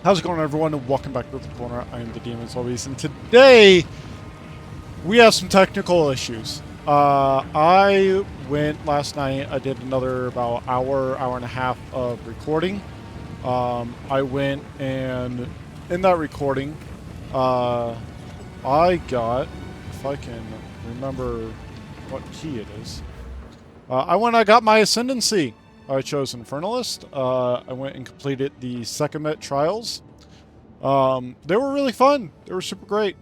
How's it going, everyone, and welcome back to the corner. I am the DM as always, and today we have some technical issues. I went last night. I did another about hour and a half of recording. I went and in that recording, I got, if I can remember what key it is, I got my ascendancy. I chose Infernalist. I went and completed the Sekhmet trials. They were really fun. They were super great.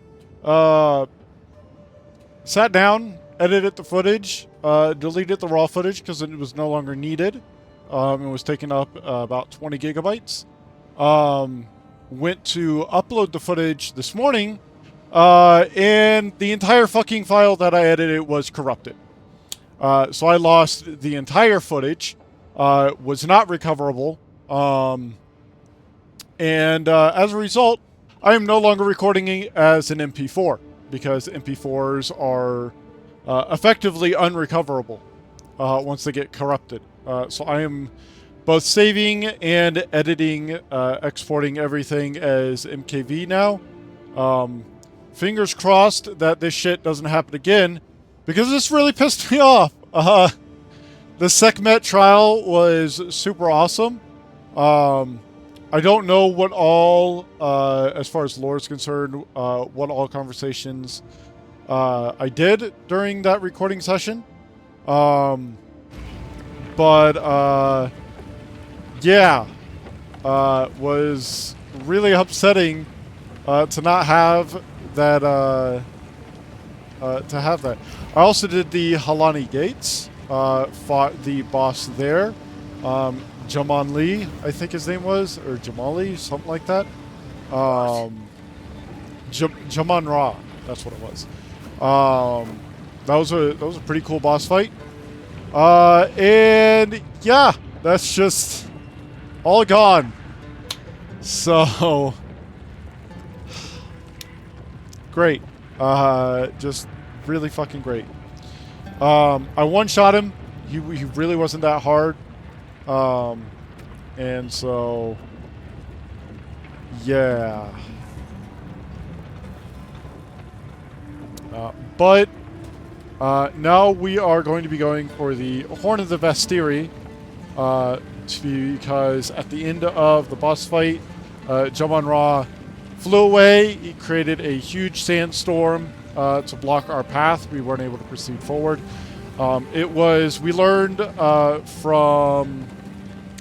Sat down, edited the footage, deleted the raw footage because it was no longer needed. It was taking up about 20 gigabytes. Went to upload the footage this morning, and the entire fucking file that I edited was corrupted. So I lost the entire footage. Was not recoverable, and as a result, I am no longer recording it as an MP4 because MP4s are effectively unrecoverable once they get corrupted. So I am both saving and editing, exporting everything as MKV now. Fingers crossed that this shit doesn't happen again, because this really pissed me off. The Sekhmet trial was super awesome. I don't know what all, as far as lore is concerned, what all conversations I did during that recording session. Yeah, was really upsetting to not have that, I also did the Halani Gates. Fought the boss there. Jaman Lee, I think his name was, or Jamali, something like that. Jaman Ra, that's what it was. That was a pretty cool boss fight. And yeah, that's just all gone. So great. Just really fucking great. I one-shot him. He really wasn't that hard. And so, yeah. But now we are going to be going for the Horn of the Vestiri, because at the end of the boss fight, Jaman Ra flew away. He created a huge sandstorm to block our path. We weren't able to proceed forward. We learned from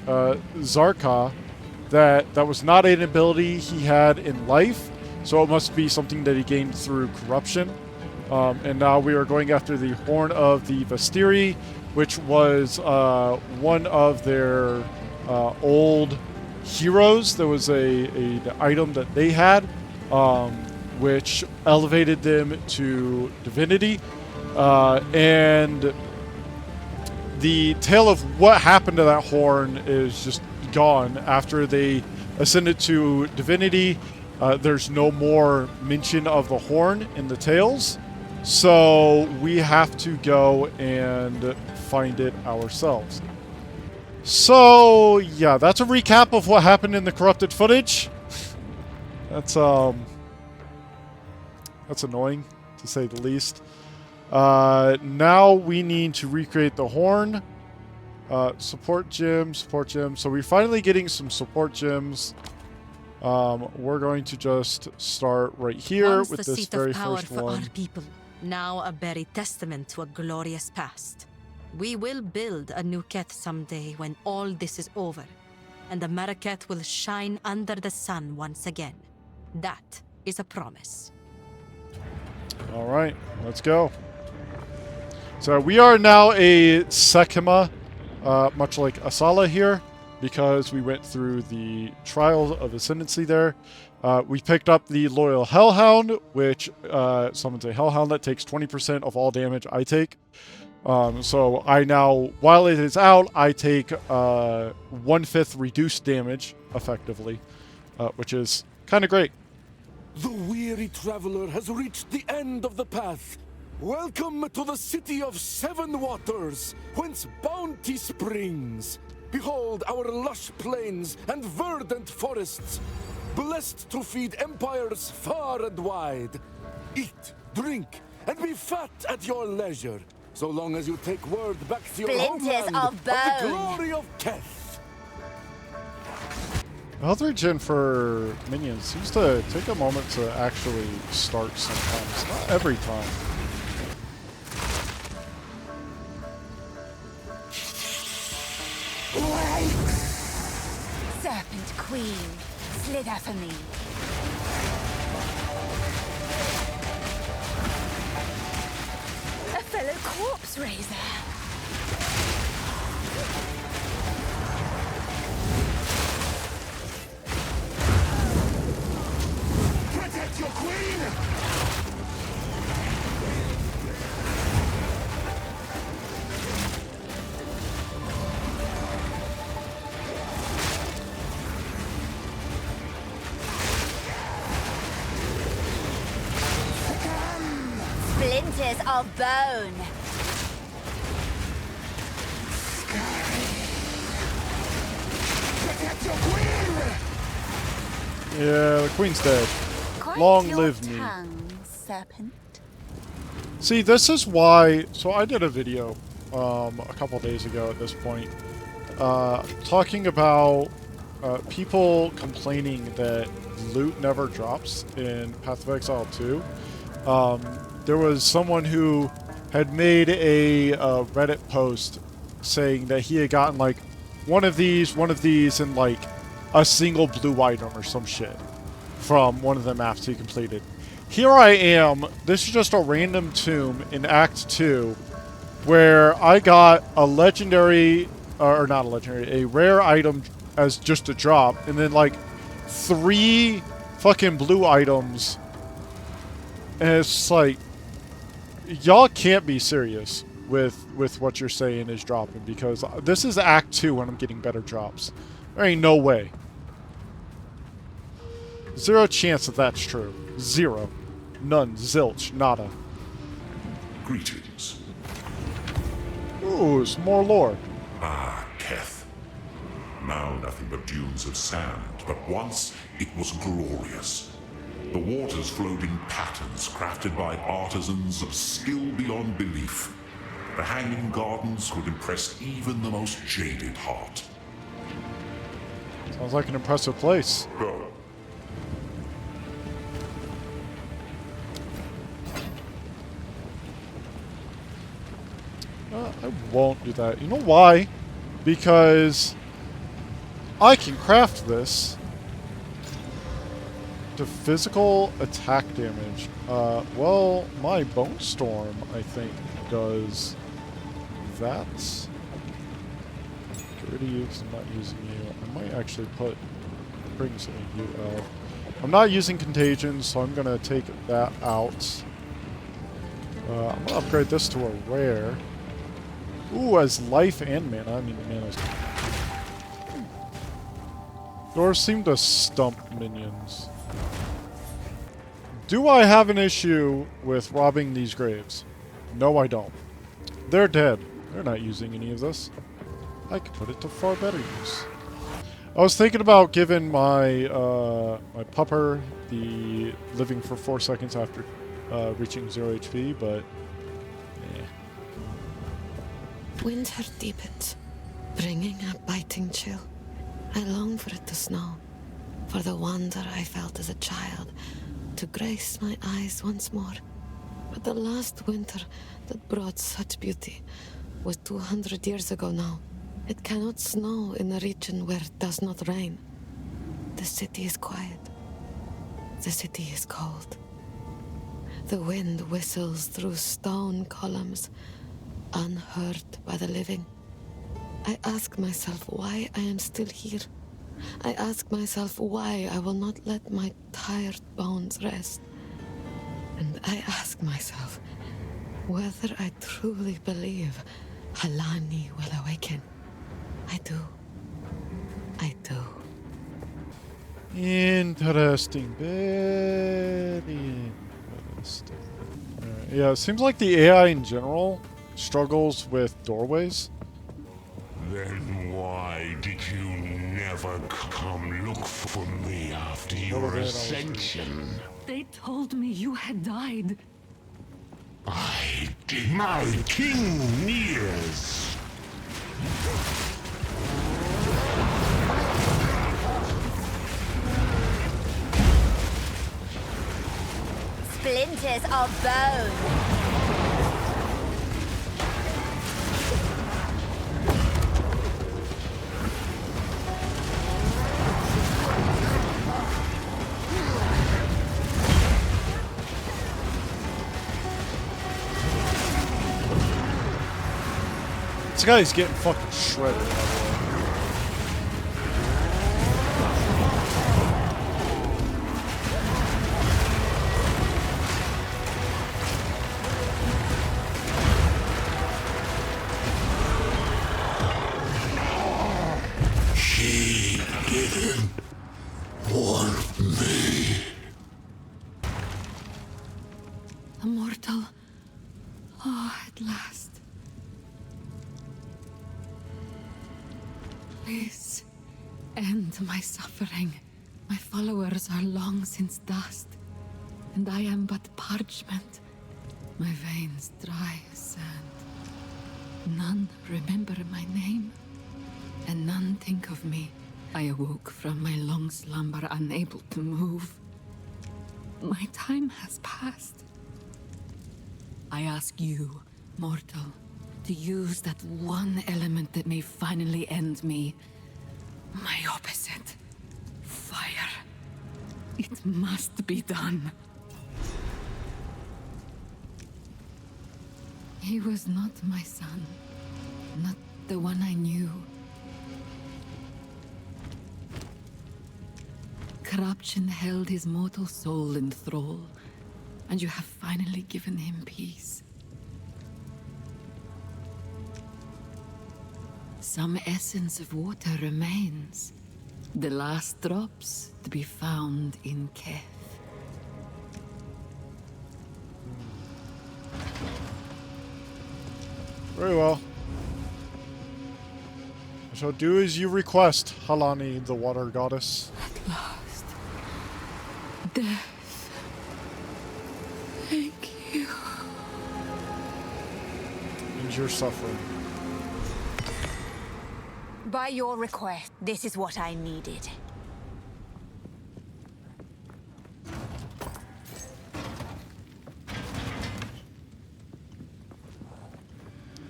Zarka that was not an ability he had in life, so it must be something that he gained through corruption. And now we are going after the Horn of the Vestiri, which was one of their old heroes. There was an item that they had, which elevated them to divinity. And the tale of what happened to that horn is just gone. After they ascended to divinity, there's no more mention of the horn in the tales. So we have to go and find it ourselves. So yeah, that's a recap of what happened in the corrupted footage. That's annoying, to say the least. Now we need to recreate the horn. Support gem. So we're finally getting some support gems. We're going to just start right here Once with the this seat very of power first for one. our people, now a buried testament to a glorious past. We will build a new Keth someday when all this is over, and the Maraket will shine under the sun once again. That is a promise. All right, let's go. So we are now a Sekima, much like Asala here, because we went through the trial of ascendancy there. We picked up the Loyal Hellhound, which summons a Hellhound that takes 20% of all damage I take. So I now, while it is out, I take 1/5 reduced damage, effectively, which is kind of great. The weary traveler has reached the end of the path. Welcome to the city of 7 waters, whence bounty springs. Behold our lush plains and verdant forests. blessed to feed empires far and wide. Eat, drink, and be fat at your leisure, so long as you take word back to your homeland of the bone. glory of Keth. Health regen for minions seems to take a moment to actually start sometimes, not every time. Serpent Queen, slither for me. A fellow corpse raiser. Protect your queen! Splinters of bone. Protect your queen! Yeah, the queen's dead. Quiet Long your live me. tongue, serpent. See, this is why... So I did a video a couple days ago at this point talking about people complaining that loot never drops in Path of Exile 2. There was someone who had made a Reddit post saying that he had gotten like one of these, and like a single blue item or some shit from one of the maps he completed. Here I am, this is just a random tomb in Act 2, where I got a legendary, or not a legendary, a rare item as just a drop, and then like 3 fucking blue items, and it's just like, y'all can't be serious with what you're saying is dropping, because this is Act 2 when I'm getting better drops. There ain't no way. 0 chance that that's true. 0. None. Zilch. Nada. Greetings. Ooh, some more lore. Ah, Keth. Now nothing but dunes of sand, but once it was glorious. The waters flowed in patterns crafted by artisans of skill beyond belief. The hanging gardens could impress even the most jaded heart. Sounds like an impressive place. Go. I won't do that. You know why? Because I can craft this to physical attack damage. Well, my Bone Storm, I think, does that. Get rid of you because I'm not using you. I might actually bring some of you out. I'm not using Contagion, so I'm going to take that out. I'm going to upgrade this to a rare. Ooh, as life and mana. I mean, mana's... Doors seem to stump minions. Do I have an issue with robbing these graves? No, I don't. They're dead. They're not using any of this. I could put it to far better use. I was thinking about giving my my pupper the living for 4 seconds after reaching 0 HP, but Winter deepens, bringing a biting chill. I long for it to snow, for the wonder I felt as a child to grace my eyes once more. But the last winter that brought such beauty was 200 years ago now. It cannot snow in a region where it does not rain. The city is quiet. The city is cold. The wind whistles through stone columns, unheard by the living. I ask myself why I am still here. I ask myself why I will not let my tired bones rest. And I ask myself whether I truly believe Halani will awaken. I do. I do. interesting. Very interesting. Yeah, it seems like the AI in general struggles with doorways. Then why did you never come look for me after your Well, then I was- ascension? They told me you had died. I did. My king nears. Splinters of bone. This guy's getting fucking shredded, by the way. She didn't want me. Immortal. Oh, at last. Please, end my suffering. My followers are long since dust, and I am but parchment. My veins dry as sand. None remember my name, and none think of me. I awoke from my long slumber, unable to move. My time has passed. I ask you, mortal, to use that one element that may finally end me. My opposite. Fire. It must be done. He was not my son. Not the one I knew. Corruption held his mortal soul in thrall, and you have finally given him peace. Some essence of water remains. The last drops to be found in Keth. Very well. I shall do as you request, Halani, the water goddess. At last. Death. Thank you. End your suffering. By your request, this is what I needed.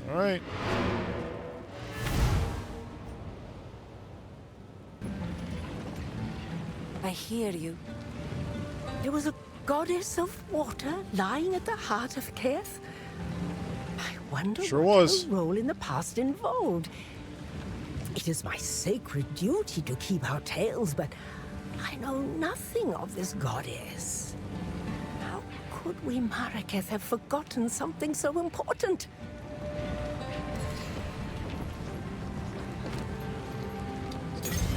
All right. I hear you. There was a goddess of water lying at the heart of Keth. I wonder Sure what was. her role in the past involved. It is my sacred duty to keep our tales, but I know nothing of this goddess. How could we Maraketh have forgotten something so important?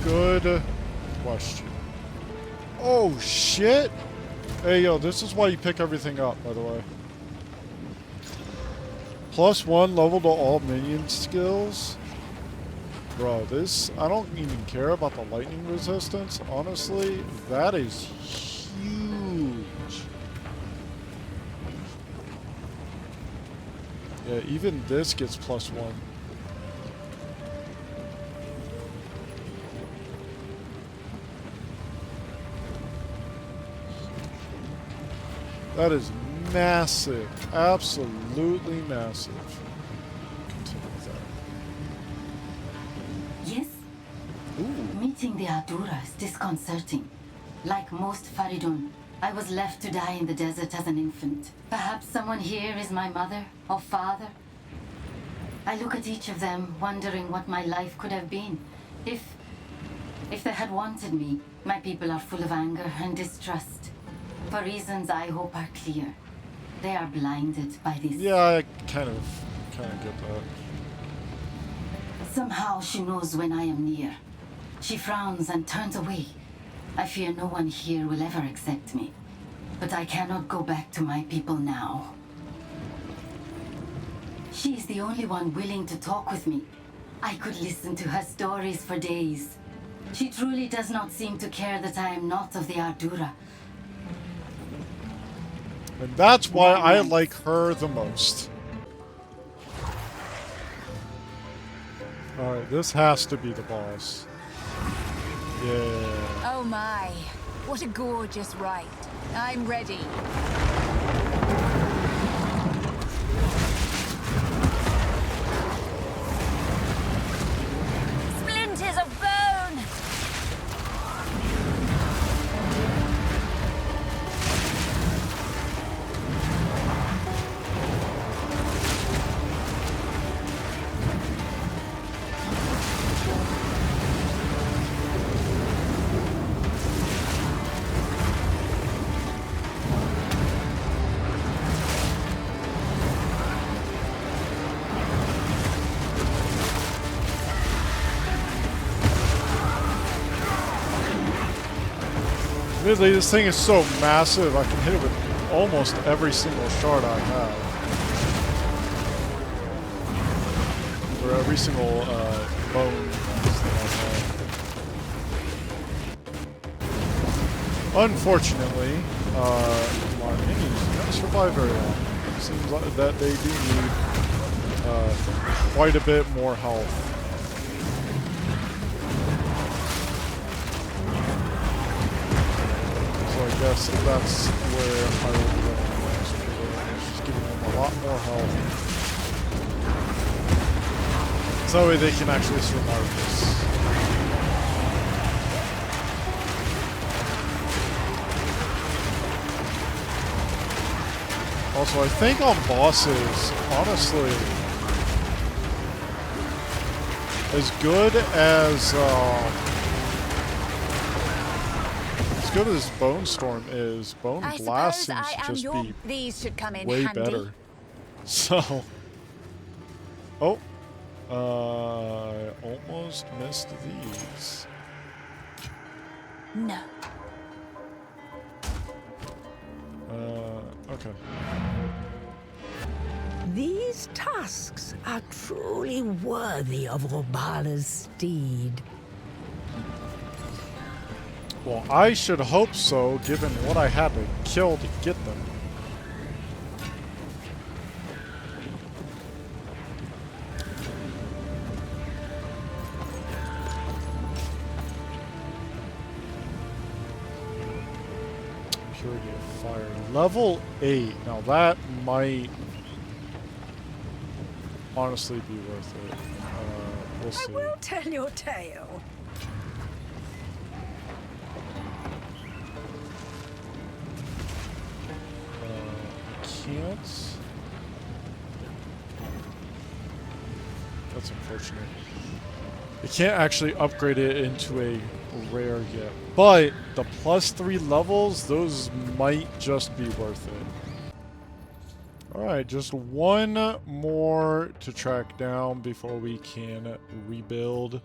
Good question. Oh, shit! Hey, yo, this is why you pick everything up, by the way. +1 level to all minion skills. Bro, this... I don't even care about the lightning resistance. Honestly, that is huge. Yeah, even this gets +1. That is massive. Absolutely massive. Continue with that. Yes, Ooh. meeting the Ardura is disconcerting. Like most Faridun, I was left to die in the desert as an infant. Perhaps someone here is my mother or father. I look at each of them, wondering what my life could have been. If they had wanted me, my people are full of anger and distrust. For reasons I hope are clear. They are blinded by this. Yeah, I kind of get that. Somehow she knows when I am near. She frowns and turns away. I fear no one here will ever accept me. But I cannot go back to my people now. She is the only one willing to talk with me. I could listen to her stories for days. She truly does not seem to care that I am not of the Ardura. And that's why I like her the most. Alright, this has to be the boss. Yeah. Oh my, what a gorgeous rite. I'm ready. Splinters of bone! Admittedly, this thing is so massive, I can hit it with almost every single shard I have. Or every single bone that I have. Unfortunately, my minis don't survive very long. It seems like that they do need quite a bit more health. I guess that's where I will be going next. Just giving them a lot more health. So that way they can actually survive this. Also, I think on bosses, honestly, as good as Bone Storm is, Bone Blast seems to just be These should come in way handy. better. So, oh, I almost missed these. No. Okay. These tusks are truly worthy of Robala's steed. Well, I should hope so, given what I had to kill to get them. Purity of Fire. Level 8. Now that might honestly be worth it. We'll see. I will tell your tale. Can't. That's unfortunate. You can't actually upgrade it into a rare yet. But the +3 levels, those might just be worth it. Alright, just one more to track down before we can rebuild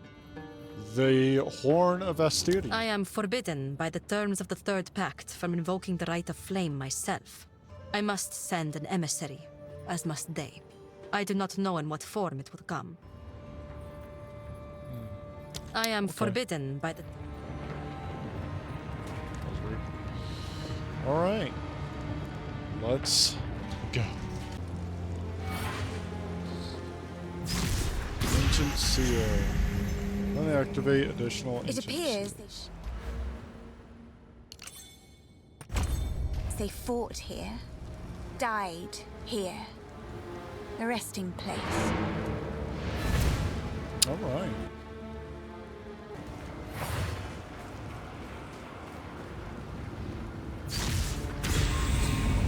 the Horn of Asteri. I am forbidden by the terms of the Third Pact from invoking the Rite of Flame myself. I must send an emissary, as must they. I do not know in what form it will come. I am forbidden by the... That was weird. Alright. Let's go. Ancient Seal. Let me activate additional It ancient appears seals. they fought here, died here. A resting place. Alright.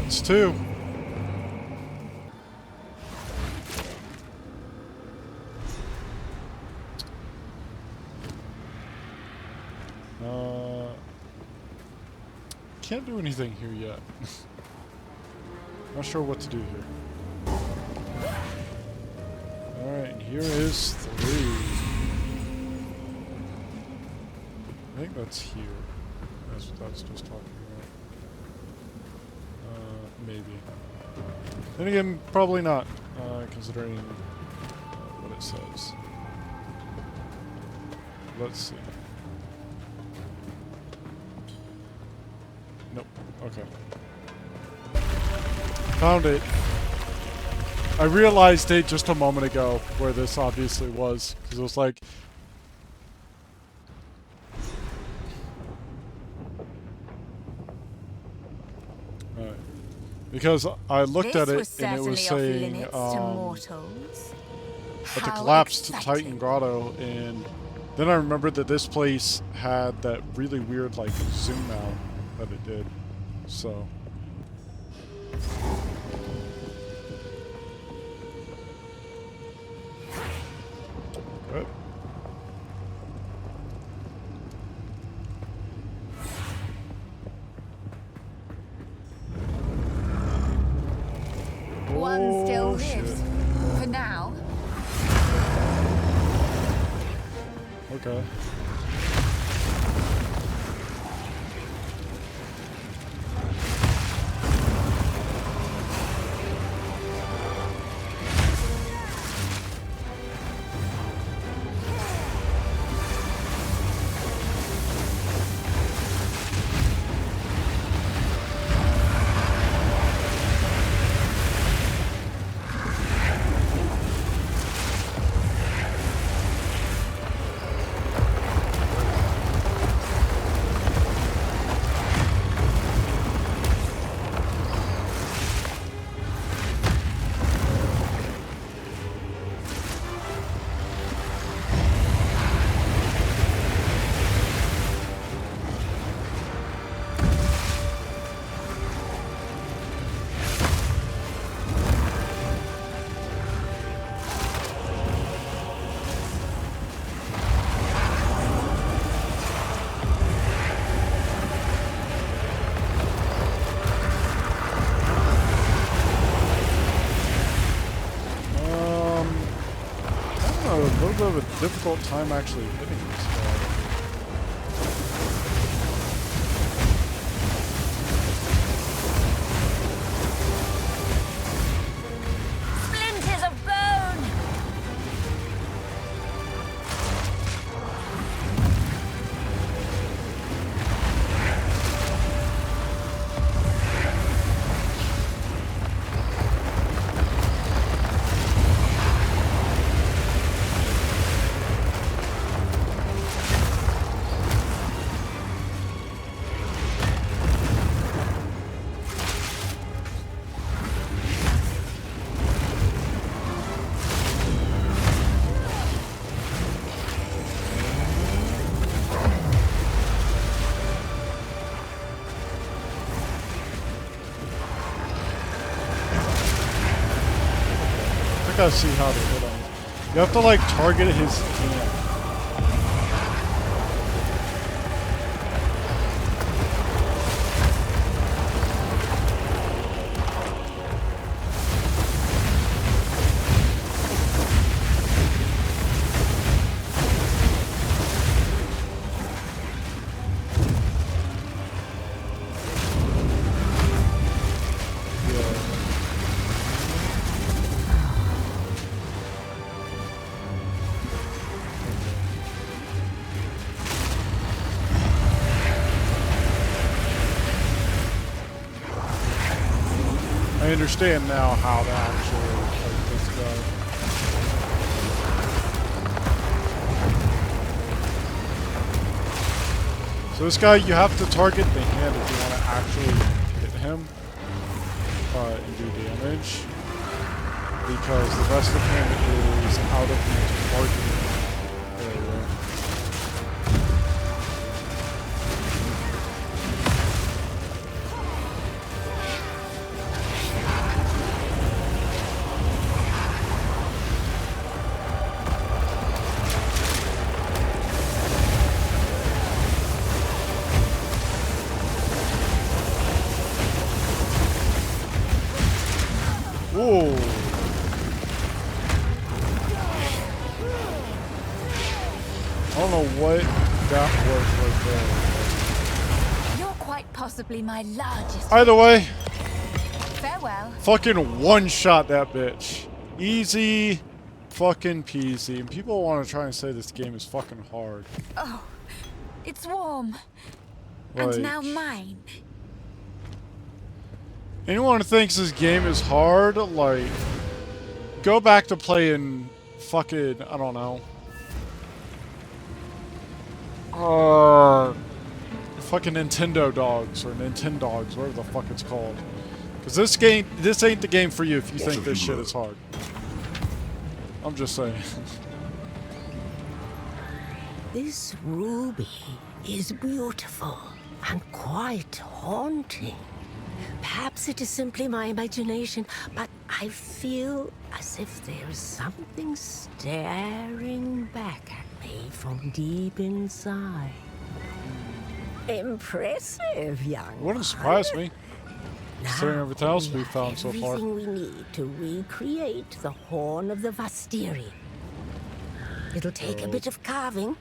That's 2. Can't do anything here yet. Not sure what to do here. Alright, and here is 3. I think that's here. That's what I was just talking about. Maybe. Then again, probably not, considering what it says. let's see. Nope. Okay. Found it. I realized it just a moment ago where this obviously was, because it was like... Alright. Because I looked at it and it was saying at the collapsed Titan Grotto, and then I remembered that this place had that really weird like zoom out that it did. So good. One still Oh, shit. lives. For now. Okay. A little bit of a difficult time actually hitting this guy. Splinters of bone! I gotta see how to hit him. You have to like target his hand. I understand now how to actually fight this guy. So this guy, you have to target the hand if you want to actually hit him and do damage, because the rest of him is out of the targeting area. Whoa. I don't know what that was right there. You're quite possibly my largest. Either way, Farewell. fucking one-shot that bitch. Easy fucking peasy. And people want to try and say this game is fucking hard. Oh, it's warm. Like, And now mine. anyone who thinks this game is hard, like, go back to playing fucking, I don't know. Fucking Nintendo Dogs or Nintendogs, whatever the fuck it's called. Because this ain't the game for you if you think this shit is hard. I'm just saying. This ruby is beautiful and quite haunting. Perhaps it is simply my imagination, but I feel as if there is something staring back at me from deep inside. Impressive, young Wouldn't surprise one. me. Considering everything else we've found so far. Everything we need to recreate the Horn of the Vastiri. It'll take a bit of carving.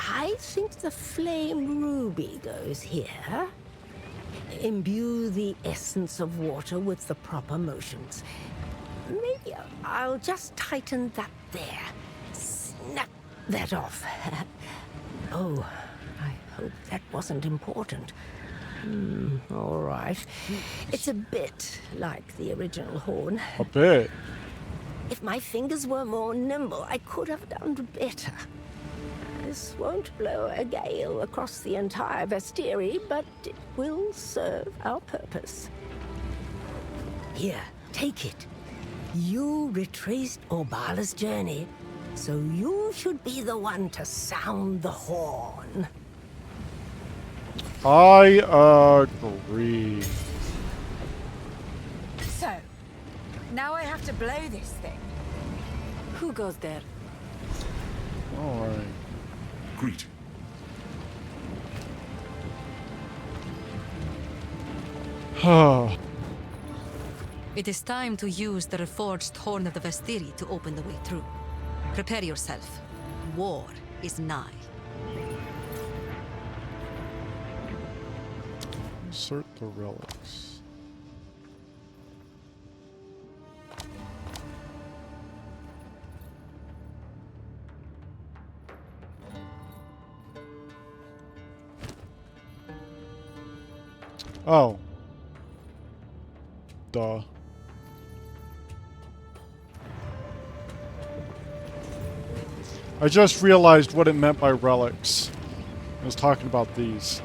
I think the flame ruby goes here. Imbue the essence of water with the proper motions. Maybe I'll just tighten that there. Snap that off. Oh, I hope that wasn't important. All right. It's a bit like the original horn. A bit. If my fingers were more nimble, I could have done better. This won't blow a gale across the entire Vastiri, but it will serve our purpose. Here, take it. You retraced Orbala's journey, so you should be the one to sound the horn. I agree. So, now I have to blow this thing. Who goes there? Alright. Greet. It is time to use the reforged Horn of the Vastiri to open the way through. Prepare yourself. War is nigh. Insert the relics. Oh. Duh. I just realized what it meant by relics. I was talking about these.